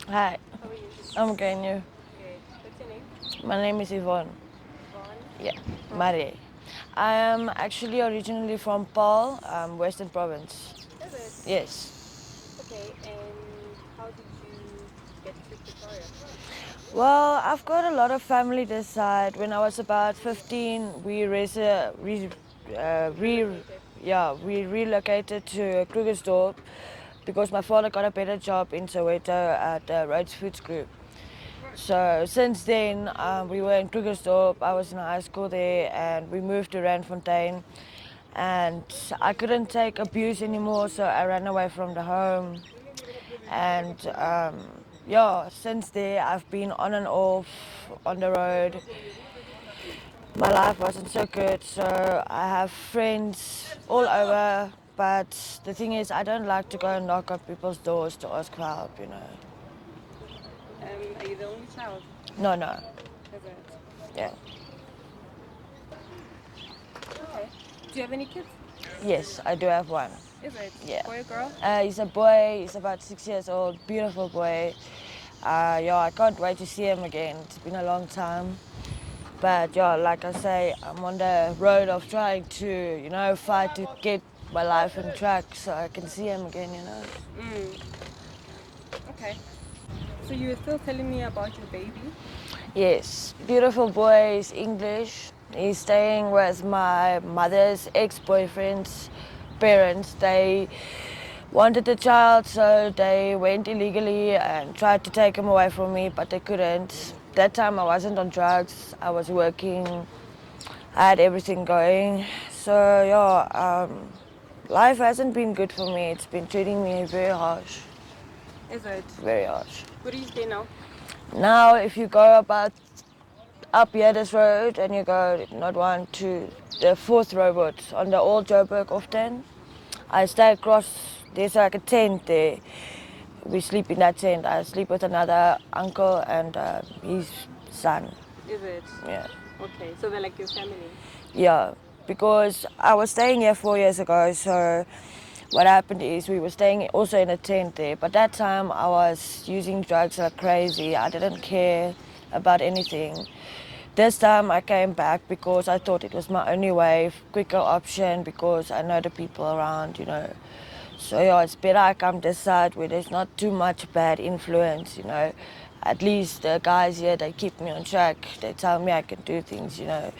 Hi, How are you? I'm okay and you? Good. What's your name? My name is Yvonne. Vaughn. Yeah, From? Marie. I am actually originally from Paarl, Western Province. Is it? Yes. Okay, and how did you get to Pretoria? Well, I've got a lot of family this side. When I was about 15, we Relocated. we relocated to Krugersdorp because my father got a better job in Soweto at the Rhodes Foods Group. So since then, we were in Krugersdorp. I was in high school there, and we moved to Randfontein. And I couldn't take abuse anymore, so I ran away from the home. And yeah, since there, I've been on and off on the road. My life wasn't so good, so I have friends all over. But the thing is, I don't like to go and knock on people's doors to ask for help, you know. Are you the only child? No, no, Is it? yeah. Okay. Do you have any kids? Yes, I do have one. Is it? Yeah. Boy or girl? He's a boy, he's about 6 years old, beautiful boy. Yeah, I can't wait to see him again. It's been a long time. But yeah, like I say, I'm on the road of trying to, fight to get my life on track so I can see him again, you know. Mm. Okay. So you were still telling me about your baby? Yes, beautiful boy, he's English. He's staying with my mother's ex-boyfriend's parents. They wanted a child, so they went illegally and tried to take him away from me, but they couldn't. That time I wasn't on drugs, I was working, I had everything going. So yeah, life hasn't been good for me. It's been treating me very harsh, Is it? very harsh. Where do you stay now? Now, if you go about up here this road and you go not one, two, the fourth robot on the old Joburg often, I stay across, there's like a tent there. We sleep in that tent. I sleep with another uncle and his son. Is it? Yeah. Okay, so they're like your family. Yeah, because I was staying here 4 years ago, so what happened is we were staying also in a tent there, but that time I was using drugs like crazy. I didn't care about anything. This time I came back because I thought it was my only way, quicker option, because I know the people around, you know. So yeah, it's better I come this side where there's not too much bad influence, you know. At least the guys here, they keep me on track. They tell me I can do things, you know.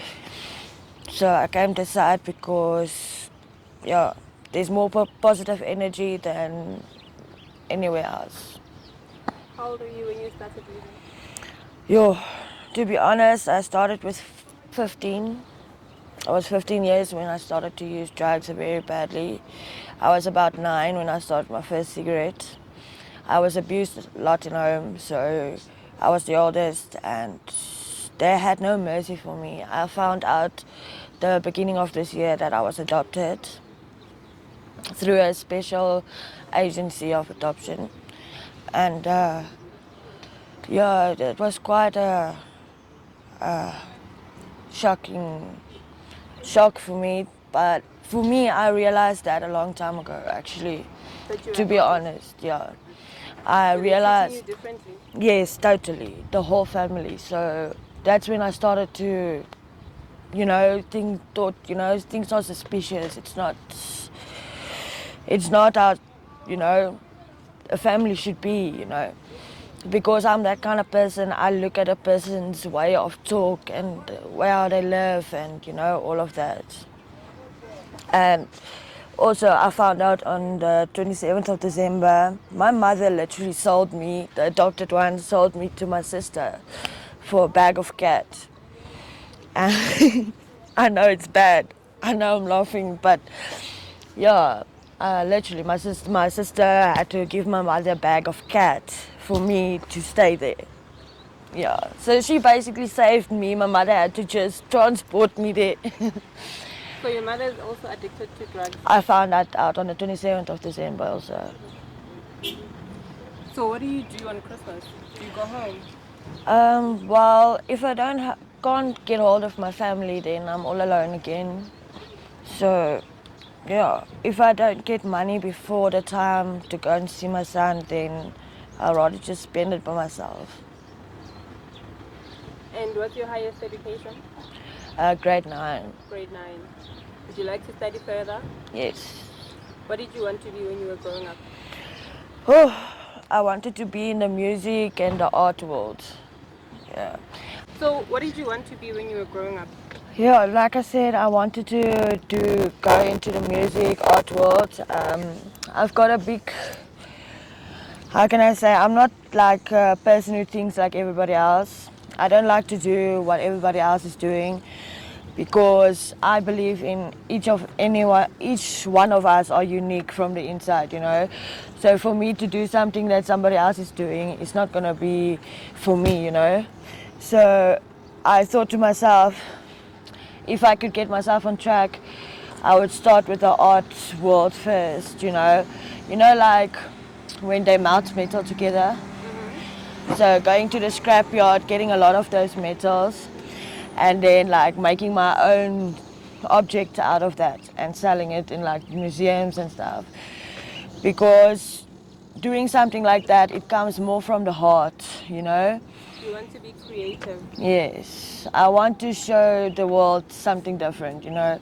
So I came this side because, yeah, there's more positive energy than anywhere else. How old were you when you started using? Yo, to be honest, I started with 15. I was 15 years when I started to use drugs very badly. I was about 9 when I started my first cigarette. I was abused a lot in home, so I was the oldest and they had no mercy for me. I found out the beginning of this year that I was adopted through a special agency of adoption. And yeah, it was quite a shocking shock for me. But for me, I realized that a long time ago, actually, That you were to be adopted? honest, yeah. I Were they treating you realized, differently? yes, totally, the whole family. So that's when I started to, things are suspicious. It's not how, you know, a family should be, you know. Because I'm that kind of person, I look at a person's way of talk and how they live and, all of that. And also, I found out on the 27th of December, my mother literally sold me, the adopted one, sold me to my sister for a bag of cat. And I know it's bad. I know I'm laughing, but yeah, literally, my sister had to give my mother a bag of cat for me to stay there. Yeah, so she basically saved me. My mother had to just transport me there. So your mother is also addicted to drugs. I found that out on the 27th of December also. So what do you do on Christmas? Do you go home? Well, if I can't get hold of my family, then I'm all alone again. So, yeah, if I don't get money before the time to go and see my son, then I'd rather just spend it by myself. And what's your highest education? Grade 9. Grade 9. Would you like to study further? Yes. What did you want to be when you were growing up? Oh, I wanted to be in the music and the art world. Yeah. So what did you want to be when you were growing up? Yeah, like I said, I wanted to go into the music art world. I've got a big, how can I say, I'm not like a person who thinks like everybody else. I don't like to do what everybody else is doing because I believe in each one of us are unique from the inside, you know. So for me to do something that somebody else is doing, it's not gonna be for me, you know. So I thought to myself, if I could get myself on track, I would start with the art world first, you know. You know, like when they melt metal together. So going to the scrapyard, getting a lot of those metals, and then like making my own object out of that and selling it in like museums and stuff. Because doing something like that, it comes more from the heart, you know. You want to be creative. Yes, I want to show the world something different, you know.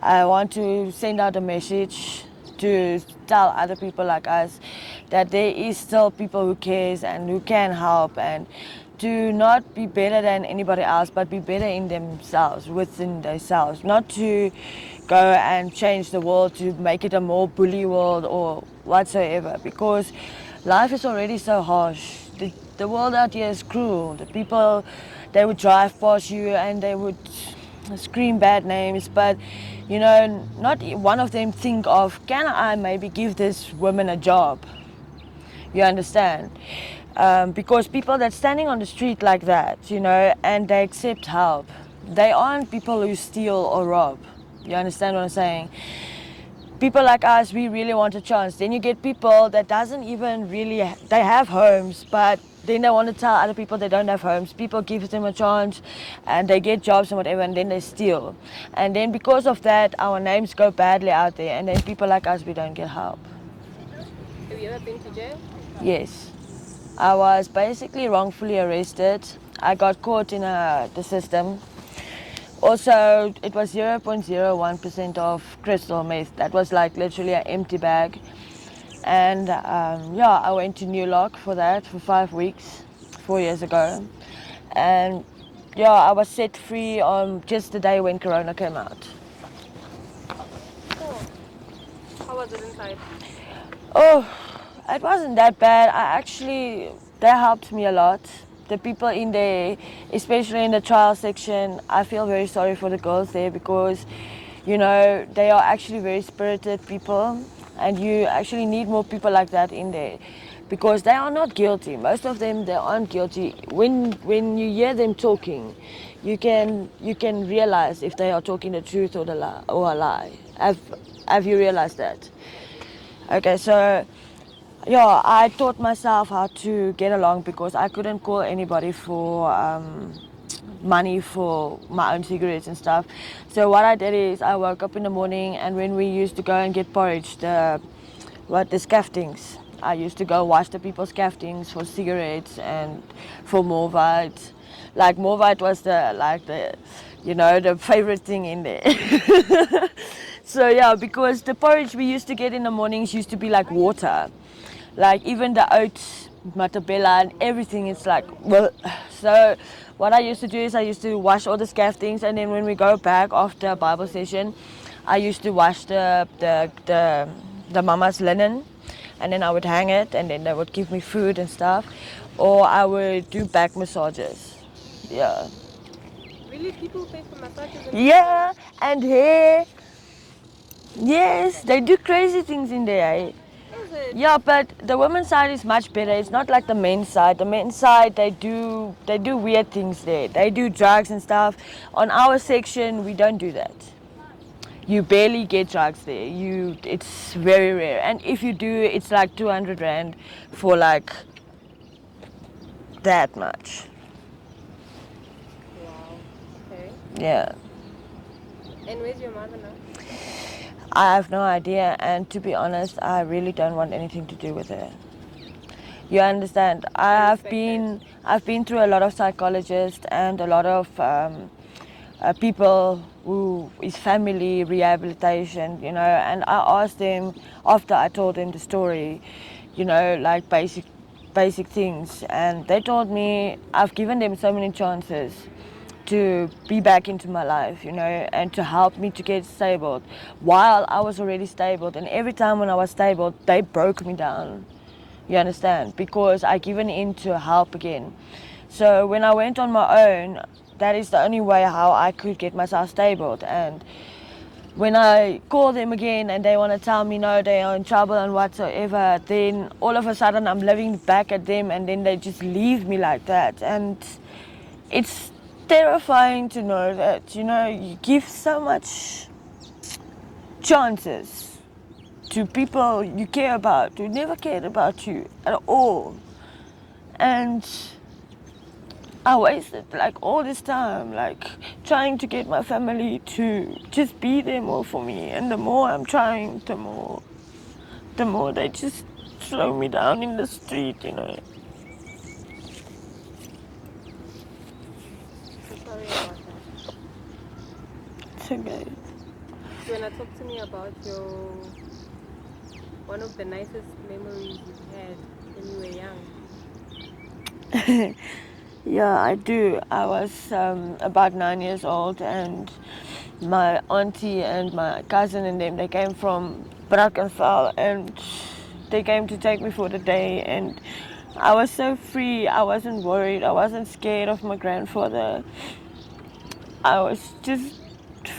I want to send out a message to tell other people like us that there is still people who cares and who can help, and to not be better than anybody else but be better in themselves, within themselves, not to go and change the world to make it a more bully world or whatsoever, because life is already so harsh. The world out here is cruel. The people, they would drive past you and they would scream bad names, but you know, not one of them think of, can I maybe give this woman a job? You understand? Because people that's standing on the street like that, you know, and they accept help, they aren't people who steal or rob. You understand what I'm saying? People like us, we really want a chance. Then you get people that doesn't even really, they have homes, but then they want to tell other people they don't have homes. People give them a chance and they get jobs and whatever, and then they steal. And then because of that, our names go badly out there, and then people like us, we don't get help. Have you ever been to jail? Yes. I was basically wrongfully arrested. I got caught in the system. Also, it was 0.01% of crystal meth. That was like literally an empty bag. And yeah, I went to New Lock for that for 5 weeks, 4 years ago. And yeah, I was set free on just the day when Corona came out. Oh. How was it inside? Oh, it wasn't that bad. They helped me a lot. The people in there, especially in the trial section, I feel very sorry for the girls there because, you know, they are actually very spirited people, and you actually need more people like that in there because they are not guilty. Most of them, they aren't guilty. When you hear them talking, you can realize if they are talking the truth or a lie. Have you realized that? Okay, so yeah, I taught myself how to get along because I couldn't call anybody for money for my own cigarettes and stuff. So what I did is I woke up in the morning, and when we used to go and get porridge, the scaftings, I used to go wash the people's scaftings for cigarettes and for Morvite. Like Morvite was the favorite thing in there. So yeah, because the porridge we used to get in the mornings used to be like water. Like even the oats, matabella and everything, it's like, well, so what I used to do is I used to wash all the scaftings, and then when we go back after Bible session, I used to wash the mama's linen, and then I would hang it, and then they would give me food and stuff, or I would do back massages. Yeah. Really? People pay for massages? Yeah, and hair. Yes, they do crazy things in there. Eh? Is it? Yeah, but the women's side is much better. It's not like the men's side. The men's side, they do weird things there. They do drugs and stuff. On our section, we don't do that. You barely get drugs there. It's very rare. And if you do, it's like 200 rand for like that much. Wow. Okay. Yeah. And where's your mother now? I have no idea, and to be honest, I really don't want anything to do with her. You understand? I respect that. I've been through a lot of psychologists and a lot of people who is family rehabilitation, you know, and I asked them after I told them the story, you know, like basic things, and they told me I've given them so many chances to be back into my life, you know, and to help me to get stable while I was already stable. And every time when I was stable, they broke me down. You understand? Because I given in to help again. So when I went on my own, that is the only way how I could get myself stable. And when I call them again and they want to tell me no, they are in trouble and whatsoever, then all of a sudden I'm living back at them and then they just leave me like that. And it's terrifying to know that, you know, you give so much chances to people you care about who never cared about you at all. And I wasted like all this time, like trying to get my family to just be there more for me. And the more I'm trying, the more they just slow me down in the street, you know. I'm sorry about that. It's okay. Do you wanna talk to me about your one of the nicest memories you've had when you were young? Yeah, I do. I was about 9 years old, and my auntie and my cousin and them, they came from Brackenfell, and they came to take me for the day, and I was so free. I wasn't worried. I wasn't scared of my grandfather. I was just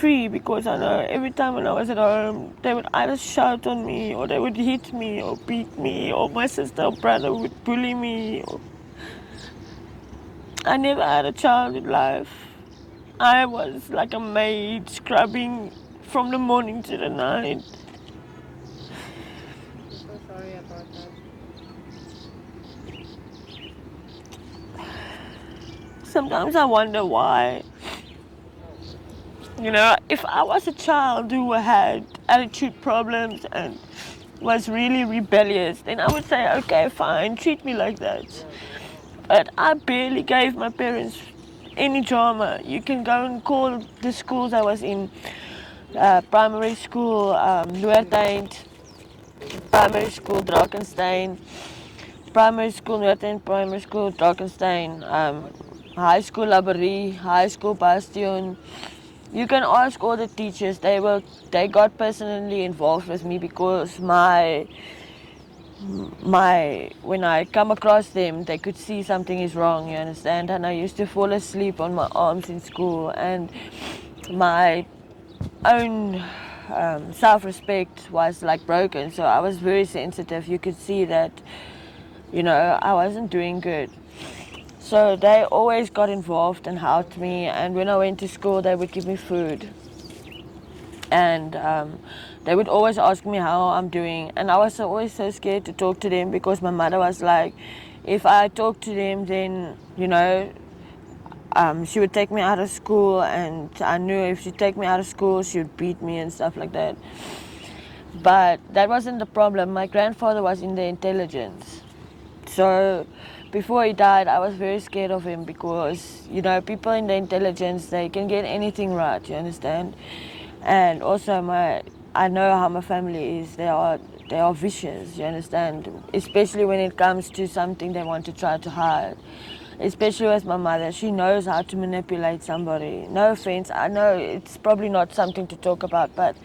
free because I know every time when I was at home, they would either shout on me or they would hit me or beat me, or my sister or brother would bully me. I never had a childhood life. I was like a maid scrubbing from the morning to the night. I'm so sorry about that. Sometimes I wonder why. You know, if I was a child who had attitude problems and was really rebellious, then I would say, okay, fine, treat me like that. But I barely gave my parents any drama. You can go and call the schools I was in, primary school, Noordeind, primary school, Drakenstein, primary school, Noordeind, primary school, Drakenstein, high school, Laborie, high school, Bastion. You can ask all the teachers. They got personally involved with me because when I come across them, they could see something is wrong, you understand? And I used to fall asleep on my arms in school, and my own self-respect was like broken. So I was very sensitive. You could see that, you know, I wasn't doing good. So they always got involved and helped me. And when I went to school, they would give me food. And they would always ask me how I'm doing. And I was always so scared to talk to them because my mother was like, if I talk to them, then, you know, she would take me out of school. And I knew if she take me out of school, she would beat me and stuff like that. But that wasn't the problem. My grandfather was in the intelligence. So before he died, I was very scared of him because, you know, people in the intelligence, they can get anything right, you understand? And also I know how my family is. They are vicious, you understand? Especially when it comes to something they want to try to hide. Especially with my mother, she knows how to manipulate somebody. No offense, I know it's probably not something to talk about, but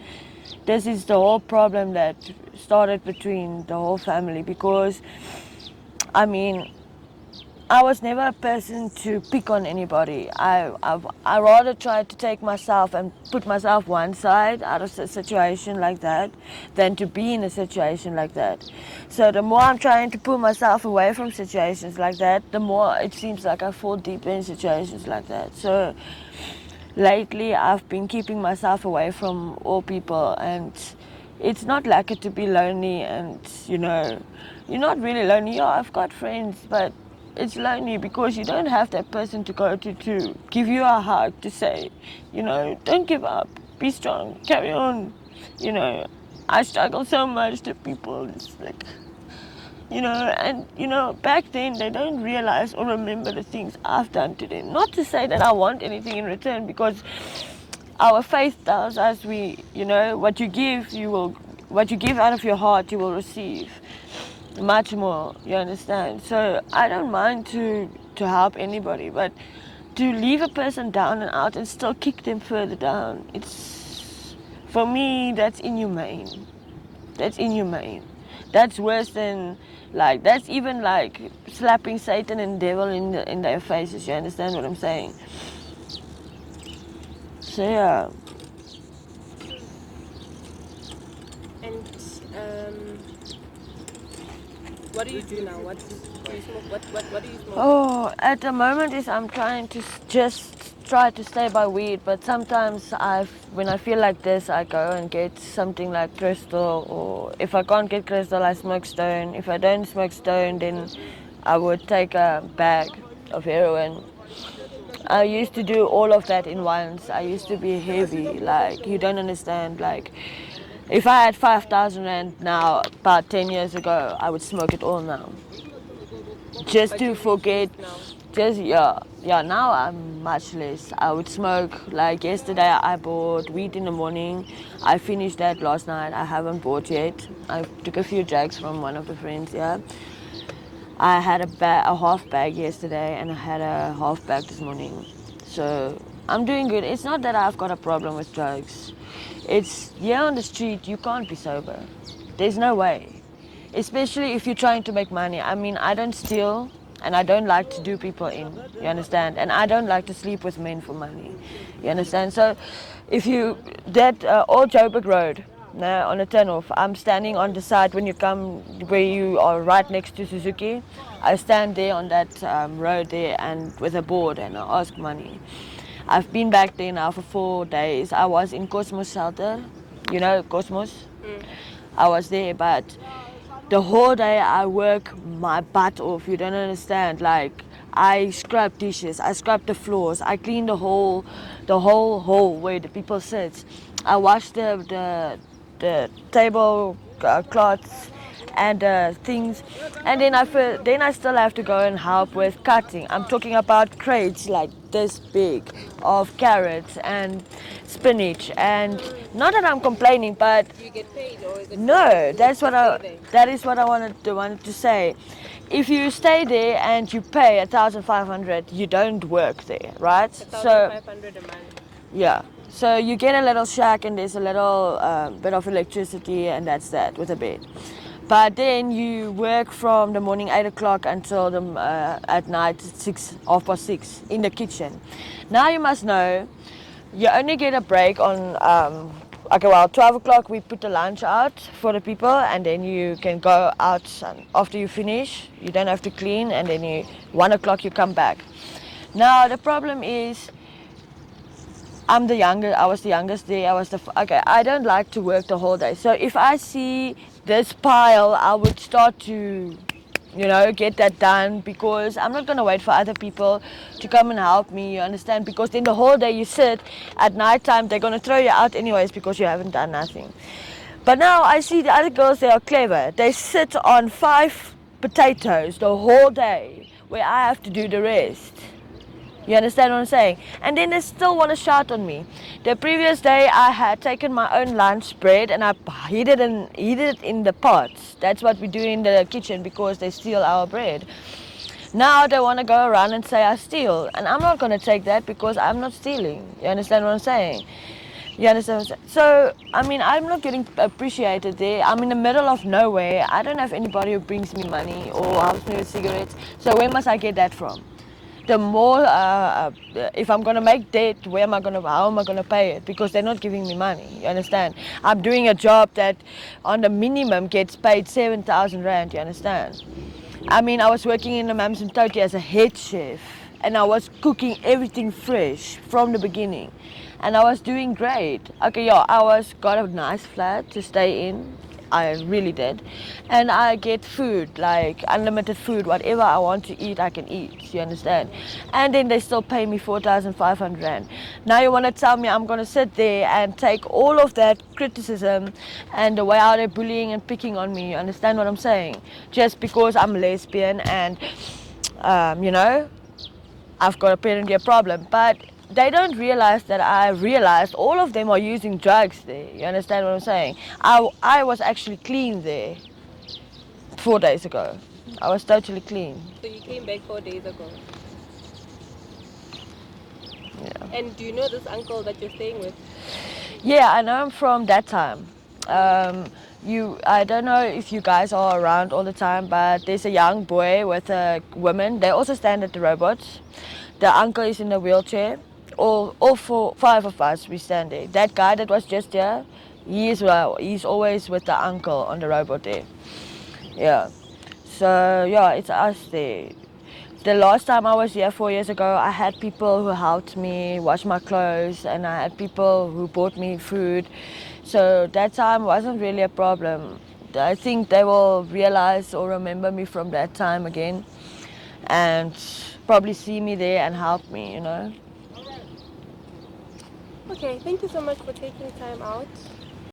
this is the whole problem that started between the whole family because, I mean, I was never a person to pick on anybody. I rather try to take myself and put myself one side out of a situation like that than to be in a situation like that. So the more I'm trying to pull myself away from situations like that, the more it seems like I fall deeper in situations like that. So lately I've been keeping myself away from all people, and it's not like it to be lonely, and you know, you're not really lonely. Yeah, I've got friends, but it's lonely because you don't have that person to go to give you a hug, to say, you know, don't give up, be strong, carry on. You know, I struggle so much to people. It's like, And back then they don't realize or remember the things I've done to them. Not to say that I want anything in return, because our faith tells us what you give out of your heart, you will receive much more. You understand? So I don't mind to help anybody, but to leave a person down and out and still kick them further down, for me, that's inhumane. That's inhumane. That's worse than that's even like slapping Satan and devil in their faces. You understand what I'm saying? So yeah. And what do you do now? What do you smoke? What do you smoke? Oh, at the moment I'm trying to just try to stay by weed, but sometimes when I feel like this, I go and get something like crystal, or if I can't get crystal, I smoke stone. If I don't smoke stone, then I would take a bag of heroin. I used to do all of that in once. I used to be heavy, like you don't understand. Like if I had 5,000 rand now, about 10 years ago, I would smoke it all now. Just But to you forget, reduced now. now I'm much less. I would smoke, like yesterday I bought weed in the morning. I finished that last night. I haven't bought yet. I took a few drags from one of the friends, yeah. I had a half bag yesterday and I had a half bag this morning. So I'm doing good. It's not that I've got a problem with drugs. It's here on the street, you can't be sober. There's no way. Especially if you're trying to make money. I mean, I don't steal and I don't like to do people in. You understand? And I don't like to sleep with men for money. You understand? So if that old Joburg Road, now on a turn-off, I'm standing on the side when you come where you are right next to Suzuki. I stand there on that road there and with a board and I ask money. I've been back there now for 4 days. I was in Cosmos shelter, Cosmos. I was there, but the whole day I work my butt off. You don't understand. Like I scrub dishes, I scrub the floors, I clean the whole hall where the people sit. I wash the table cloths and things, and then I still have to go and help with cutting. I'm talking about crates like this big of carrots and spinach, and not that I'm complaining, but Do you get paid or is it? no, Stay that is what I wanted to say. If you stay there and you pay 1,500, you don't work there, right? So 1,500 a month. yeah. So you get a little shack and there's a little bit of electricity and that's that with a bed. But then you work from the morning 8 o'clock until at night 6:30 in the kitchen. Now you must know, you only get a break on 12 o'clock we put the lunch out for the people and then you can go out after you finish. You don't have to clean and then 1 o'clock you come back. Now the problem is I was the youngest there. I don't like to work the whole day. So if I see this pile, I would start to, get that done because I'm not going to wait for other people to come and help me, you understand? Because then the whole day you sit, at night time they're going to throw you out anyways because you haven't done nothing. But now I see the other girls, they are clever. They sit on 5 potatoes the whole day where I have to do the rest. You understand what I'm saying? And then they still want to shout on me. The previous day I had taken my own lunch bread and I heated it in the pots. That's what we do in the kitchen because they steal our bread. Now they want to go around and say I steal. And I'm not going to take that because I'm not stealing. You understand what I'm saying? You understand what I'm saying? So, I mean, I'm not getting appreciated there. I'm in the middle of nowhere. I don't have anybody who brings me money or helps me with cigarettes. So where must I get that from? The more, if I'm going to make debt, how am I going to pay it? Because they're not giving me money, you understand? I'm doing a job that on the minimum gets paid 7,000 rand, you understand? I mean, I was working in the Mams and Toti as a head chef and I was cooking everything fresh from the beginning and I was doing great. Okay, yeah, got a nice flat to stay in. I really did. And I get food, like unlimited food, whatever I want to eat, I can eat, you understand? And then they still pay me 4,500 Rand. Now you want to tell me I'm going to sit there and take all of that criticism and the way how they're bullying and picking on me, you understand what I'm saying? Just because I'm lesbian and, you know, I've got apparently a problem. But they don't realize that I realized all of them are using drugs there. You understand what I'm saying? I was actually clean there 4 days ago. I was totally clean. So you came back 4 days ago. Yeah. And do you know this uncle that you're staying with? Yeah, I know him from that time. I don't know if you guys are around all the time, but there's a young boy with a woman. They also stand at the robots. The uncle is in a wheelchair. All four, five of us, we stand there. That guy that was just here, he's always with the uncle on the robot there. Yeah. So yeah, it's us there. The last time I was here 4 years ago, I had people who helped me wash my clothes, and I had people who bought me food. So that time wasn't really a problem. I think they will realize or remember me from that time again and probably see me there and help me, you know. Okay, thank you so much for taking time out.